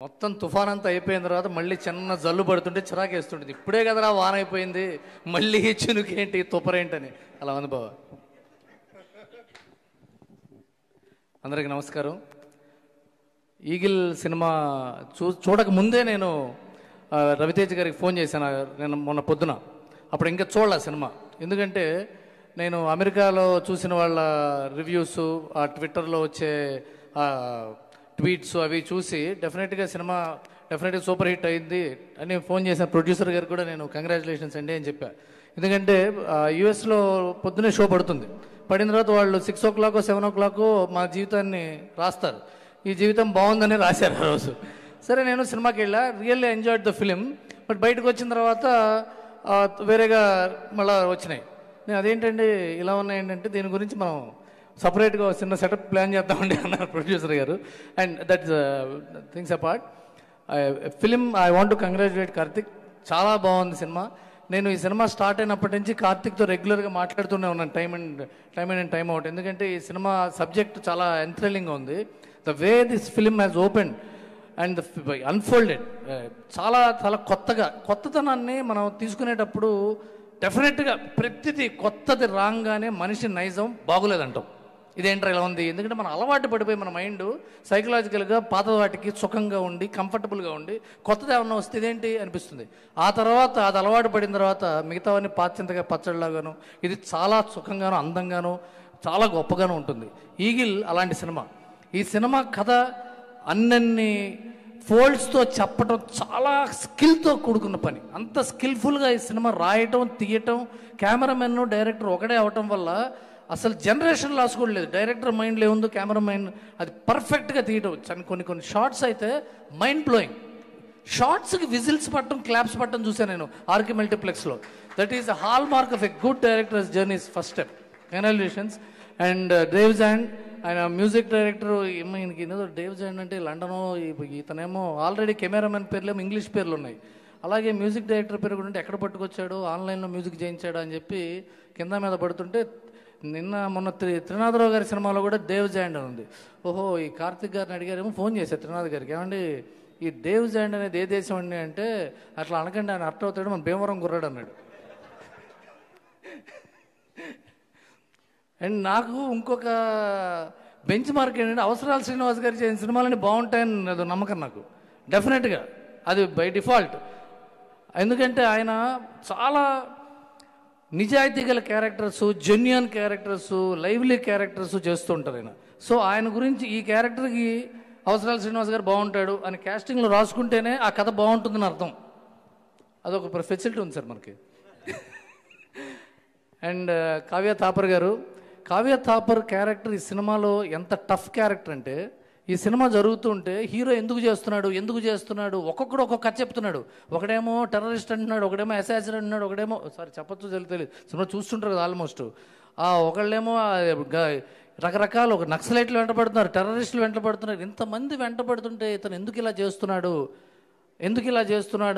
మొత్తం తుఫాన్ అంతా అయిపోయిన తర్వాత మళ్ళీ చిన్న జల్లు పడుతుంటే చిరాకేస్తుంటుంది. ఇప్పుడే కదరా వాన అయిపోయింది, మళ్ళీ చినుకేంటి తుపరేంటని అలా ఉంది బావ. అందరికీ నమస్కారం. ఈగిల్ సినిమా చూడక ముందే నేను రవితేజ్ గారికి ఫోన్ చేశాను నేను మొన్న పొద్దున. అప్పుడు ఇంకా చూడలే సినిమా, ఎందుకంటే నేను అమెరికాలో చూసిన వాళ్ళ రివ్యూస్, ఆ ట్విట్టర్లో వచ్చే ట్వీట్స్ అవి చూసి డెఫినెట్గా సినిమా డెఫినెట్గా సూపర్ హిట్ అయింది అని ఫోన్ చేశాను. ప్రొడ్యూసర్ గారు కూడా నేను కంగ్రాచులేషన్స్ అండి అని చెప్పా. ఎందుకంటే యుఎస్లో పొద్దునే షో పడుతుంది, పడిన తర్వాత వాళ్ళు 6 o'clock 7 o'clock మా జీవితాన్ని రాస్తారు. ఈ జీవితం బాగుందని రాశారు ఆ రోజు. సరే నేను సినిమాకి వెళ్ళా, really enjoyed the film. But బయటకు వచ్చిన తర్వాత వేరేగా మళ్ళీ వచ్చినాయి. నేను అదేంటండి ఇలా ఉన్నాయేంటంటే దీని గురించి మనం సపరేట్గా చిన్న సెటప్ ప్లాన్ చేద్దామండి అన్నారు ప్రొడ్యూసర్ గారు. And that's things apart, film I want to congratulate Karthik. చాలా బాగుంది సినిమా. నేను ఈ సినిమా స్టార్ట్ అయినప్పటి నుంచి కార్తిక్తో రెగ్యులర్గా మాట్లాడుతూనే ఉన్నాను టైమ్ అండ్ టైమ్ అవుట్. ఎందుకంటే ఈ సినిమా సబ్జెక్ట్ చాలా ఎంథ్రిల్లింగ్గా ఉంది. The way this film has open and unfolded, చాలా చాలా కొత్తతనాన్ని మనం తీసుకునేటప్పుడు డెఫినెట్గా ప్రతిదీ కొత్తది రాగానే మనిషి నైజం బాగులేదంటాం. ఇదేంట్రా ఇలా ఉంది, ఎందుకంటే మనం అలవాటు పడిపోయి మన మైండ్ సైకలాజికల్గా పాత వాటికి సుఖంగా ఉండి కంఫర్టబుల్గా ఉండి కొత్తది ఏమన్నా వస్తే ఇదేంటి అనిపిస్తుంది. ఆ తర్వాత అది అలవాటు పడిన తర్వాత మిగతావన్నీ పాచింతగా పచ్చడిలాగాను ఇది చాలా సుఖంగాను అందంగాను చాలా గొప్పగాను ఉంటుంది. ఈగిల్ అలాంటి సినిమా. ఈ సినిమా కథ అన్నన్ని ఫోల్డ్స్తో చెప్పటం చాలా స్కిల్తో కూడుకున్న పని. అంత స్కిల్ఫుల్గా ఈ సినిమా రాయటం తీయటం, కెమెరామెన్ డైరెక్టర్ ఒకటే అవటం వల్ల అసలు జనరేషన్ లాస్ కూడా లేదు. డైరెక్టర్ మైండ్లో ఏముందో కెమెరా మైండ్ అది పర్ఫెక్ట్గా తీయటం. కొన్ని షార్ట్స్ అయితే మైండ్ బ్లోయింగ్. షార్ట్స్కి విజిల్స్ పట్టడం, క్లాప్స్ పట్టడం చూసాను నేను ఆర్కి మల్టీప్లెక్స్లో. That is a hallmark of a good director's journey's first step. Congratulations. And Dave Jand ఆయన మ్యూజిక్ డైరెక్టర్. ఈయనకి ఏదో డేవ్ జాండ్ అంటే లండనో, ఇతనేమో ఆల్రెడీ కెమెరామెన్ పేర్లేమో ఇంగ్లీష్ పేర్లు ఉన్నాయి. అలాగే మ్యూజిక్ డైరెక్టర్ పేరు కూడా ఎక్కడ పట్టుకొచ్చాడు, ఆన్లైన్లో మ్యూజిక్ చేయించాడు అని చెప్పి కింద మీద పడుతుంటే మొన్న త్రినాథరావు గారి సినిమాలో కూడా డేవ్ జాండ్ అని ఉంది. ఓహో, ఈ కార్తిక్ గారిని అడిగారేమో, ఫోన్ చేశారు త్రినాథ్ గారికి, ఏమండి ఈ డేవ్ జాండ్ అనేది ఏ దేశం అండి అంటే, అట్లా అనకండి ఆయన అర్థం అవుతాడు, మన భీమవరం గుర్రాడు అన్నాడు. అండ్ నాకు ఇంకొక బెంచ్ మార్క్ ఏంటంటే అవసరాలు శ్రీనివాస్ గారు చేసిన సినిమాలని బాగుంటాయని అది నమ్మకం నాకు. డెఫినెట్గా అది బై డిఫాల్ట్. ఎందుకంటే ఆయన చాలా నిజాయితీ గల characters, genuine characters, lively characters చేస్తూ ఉంటారు ఆయన. సో ఆయన గురించి ఈ క్యారెక్టర్కి అవసరాలు శ్రీనివాస్ గారు బాగుంటాడు అని క్యాస్టింగ్లో రాసుకుంటేనే ఆ కథ బాగుంటుందని అర్థం. అదొక ఫెసిలిటీ ఉంది సార్ మనకి. అండ్ కావ్య థాపర్ గారు, కావ్య థాపర్ క్యారెక్టర్ ఈ సినిమాలో ఎంత టఫ్ క్యారెక్టర్ అంటే, ఈ సినిమా జరుగుతుంటే హీరో ఎందుకు చేస్తున్నాడు ఒక్కొక్కడు ఒక్కొక్క కథ చెప్తున్నాడు. ఒకడేమో టెర్రరిస్ట్ అంటున్నాడు, ఒకడేమో అసాసిన్ అంటున్నాడు, ఒకడేమో చెప్పచ్చు తెలియదు, సినిమా చూస్తుంటారు కదా ఆల్మోస్ట్. ఒకళ్ళేమో రకరకాల ఒక నక్సలైట్లు వెంటబడుతున్నారు, టెర్రరిస్టులు వెంటబడుతున్నారు. ఇంతమంది వెంటబడుతుంటే ఇతను ఎందుకు ఇలా చేస్తున్నాడు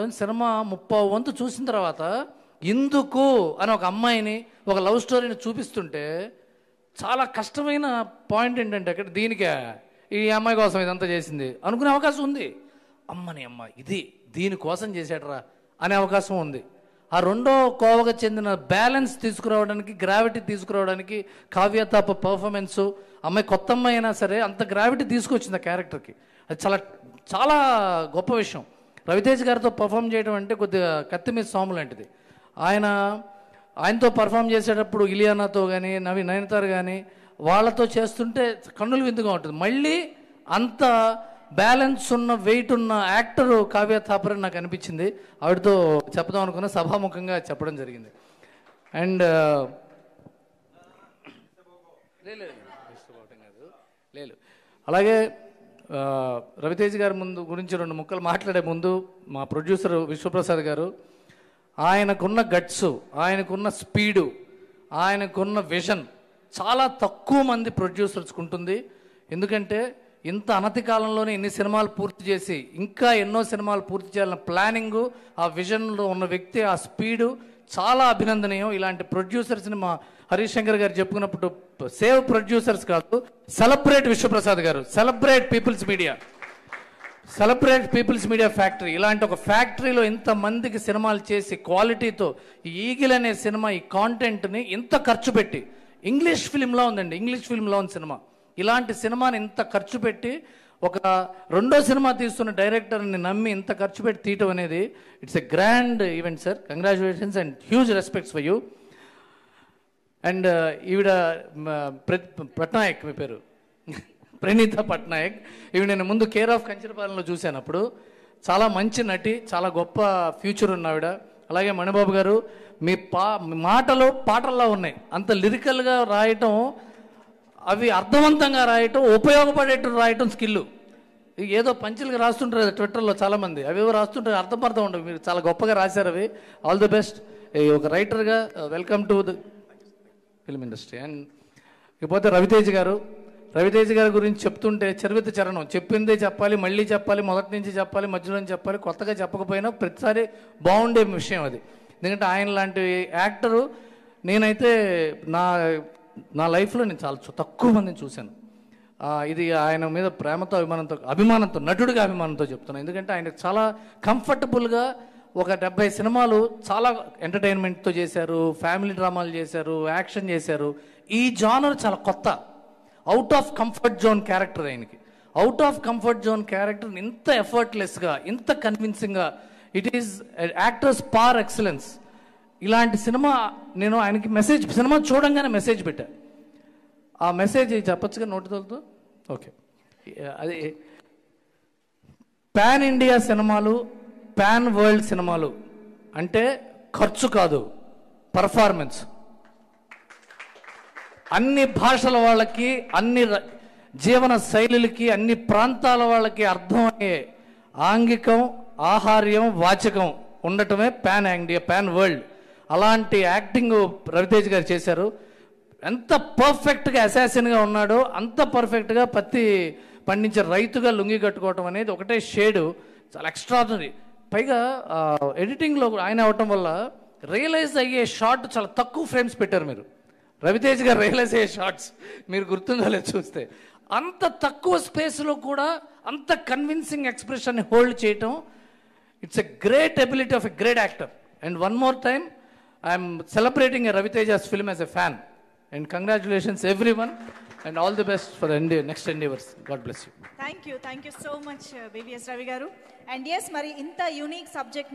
అని సినిమా 30వ వంతు చూసిన తర్వాత ఎందుకు అని ఒక అమ్మాయిని, ఒక లవ్ స్టోరీని చూపిస్తుంటే చాలా కష్టమైన పాయింట్ ఏంటంటే అక్కడ దీనికే ఈ అమ్మాయి కోసం ఇదంతా చేసింది అనుకునే అవకాశం ఉంది. ఇది దీనికోసం చేశాడరా అనే అవకాశం ఉంది. ఆ రెండో కోవకు చెందిన బ్యాలెన్స్ తీసుకురావడానికి, గ్రావిటీ తీసుకురావడానికి కావ్య థాపర్ పర్ఫార్మెన్సు, అమ్మాయి కొత్త అమ్మాయి అయినా సరే అంత గ్రావిటీ తీసుకొచ్చింది ఆ క్యారెక్టర్కి. అది చాలా చాలా గొప్ప విషయం. రవితేజ్ గారితో పర్ఫామ్ చేయడం అంటే కొద్దిగా కత్తి మీద సాము లాంటిది. ఆయనతో పర్ఫామ్ చేసేటప్పుడు ఇలియానాతో కానీ నయనతార కానీ వాళ్ళతో చేస్తుంటే కన్నులు విందుగా ఉంటుంది. మళ్ళీ అంత బ్యాలెన్స్ ఉన్న వెయిట్ ఉన్న యాక్టర్ కావ్య థాపర్ అని నాకు అనిపించింది. ఆవిడతో చెప్దాం అనుకున్న సభాముఖంగా చెప్పడం జరిగింది. అండ్ లేదు అలాగే రవితేజ్ గారి గురించి 2 ముక్కలు మాట్లాడే ముందు మా ప్రొడ్యూసర్ విశ్వప్రసాద్ గారు, ఆయనకున్న గట్స్, ఆయనకున్న స్పీడు, ఆయనకున్న విజన్ చాలా తక్కువ మంది ప్రొడ్యూసర్స్కి ఉంటుంది. ఎందుకంటే ఇంత అనతి కాలంలోనే ఇన్ని సినిమాలు పూర్తి చేసి ఇంకా ఎన్నో సినిమాలు పూర్తి చేయాలన్న ప్లానింగు, ఆ విజన్లో ఉన్న వ్యక్తి, ఆ స్పీడు చాలా అభినందనీయం. ఇలాంటి ప్రొడ్యూసర్స్ని మా హరీష్ శంకర్ గారు చెప్పుకున్నప్పుడు సేవ్ ప్రొడ్యూసర్స్ కాదు, సెలబ్రేట్ విశ్వప్రసాద్ గారు, celebrate peoples media. Celebrate peoples media factory, ఇలాంటి ఒక ఫ్యాక్టరీలో ఇంతమందికి సినిమాలు చేసి క్వాలిటీతో ఈ ఈగిల్ అనే సినిమా ఈ కాంటెంట్ని ఇంత ఖర్చు పెట్టి, ఇంగ్లీష్ ఫిల్మ్లో ఉందండి, ఇంగ్లీష్ ఫిల్మ్లో ఉంది సినిమా. ఇలాంటి సినిమాని ఇంత ఖర్చు పెట్టి ఒక రెండో సినిమా తీస్తున్న డైరెక్టర్ని నమ్మి ఇంత ఖర్చు పెట్టి తీయటం అనేది it's a grand event sir. Congratulations and huge respects for you. And ఈవిడ పట్నాయక్, మీ పేరు ప్రణీత పట్నాయక్. ఇవి నేను ముందు కేర్ ఆఫ్ కంచరపాలెంలో చూశాను. అప్పుడు చాలా మంచి నటి, చాలా గొప్ప ఫ్యూచర్ ఉన్న ఆవిడ. అలాగే మణిబాబు గారు, మీ మాటలు పాటల్లో ఉన్నాయి. అంత లిరికల్గా రాయటం, అవి అర్థవంతంగా రాయటం, ఉపయోగపడేట్టు రాయటం స్కిల్. ఏదో పంచులుగా రాస్తుంటారు ట్విట్టర్లో చాలామంది, అవేవో రాస్తుంటారు, అర్థం ఉండవు. మీరు చాలా గొప్పగా రాశారు అవి. ఆల్ ది బెస్ట్ ఒక రైటర్గా. Welcome to the film industry. And ఇకపోతే రవితేజ్ గారు. రవితేజ్ గారి గురించి చెప్తుంటే చరిత్ర చరణం, చెప్పిందే చెప్పాలి, మళ్ళీ చెప్పాలి, మొదటి నుంచి చెప్పాలి, మధ్యలో నుంచి చెప్పాలి, కొత్తగా చెప్పకపోయినా ప్రతిసారి బాగుండే విషయం అది. ఎందుకంటే ఆయన లాంటి యాక్టరు నేనైతే నా లైఫ్లో నేను చాలా తక్కువ మందిని చూశాను. ఇది ఆయన మీద ప్రేమతో అభిమానంతో నటుడిగా అభిమానంతో చెప్తున్నాను. ఎందుకంటే ఆయన చాలా కంఫర్టబుల్గా ఒక 70 సినిమాలు చాలా ఎంటర్టైన్మెంట్తో చేశారు, ఫ్యామిలీ డ్రామాలు చేశారు, యాక్షన్ చేశారు. ఈ జానర్ చాలా కొత్త, out of comfort zone character ఆయనకి. Out of comfort zone character ఇంత ఎఫర్ట్లెస్గా, ఇంత కన్విన్సింగ్గా, it is actor's par excellence. ఇలాంటి సినిమా నేను ఆయనకి సినిమా చూడంగానే మెసేజ్ పెట్టా. ఆ మెసేజ్ చెప్పచ్చుగా నోటితో? ఓకే. అది పాన్ ఇండియా సినిమాలు, పాన్ వరల్డ్ సినిమాలు అంటే ఖర్చు కాదు, పర్ఫార్మెన్స్. అన్ని భాషల వాళ్ళకి, అన్ని జీవన శైలులకి, అన్ని ప్రాంతాల వాళ్ళకి అర్థమయ్యే ఆంగికం, ఆహార్యం, వాచకం ఉండటమే పాన్ ఇండియా, పాన్ వరల్డ్. అలాంటి యాక్టింగ్ రవితేజ్ గారు చేశారు. ఎంత పర్ఫెక్ట్గా అసాసిన్గా ఉన్నాడో అంత పర్ఫెక్ట్గా పత్తి పండించే రైతుగా లుంగి కట్టుకోవటం అనేది ఒకటే షేడు, చాలా ఎక్స్ట్రాడినరీ. పైగా ఎడిటింగ్లో ఆయన అవటం వల్ల రియలైజ్ అయ్యే షాట్ చాలా తక్కువ ఫ్రేమ్స్ పెట్టారు మీరు. రవితేజ్ గారు రియలైజ్ అయ్యే షార్ట్స్ మీరు గుర్తుందో లేదు చూస్తే, అంత తక్కువ స్పేస్లో కూడా అంత కన్విన్సింగ్ ఎక్స్ప్రెషన్ని హోల్డ్ చేయటం, it's a great ability of a great actor. And one more time I'm celebrating a Raviteja's film as a fan. And congratulations everyone and all the best for the next endeavours. God bless you. Thank you so much BVS Ravi గారు. And yes, మరి ఇంత unique subject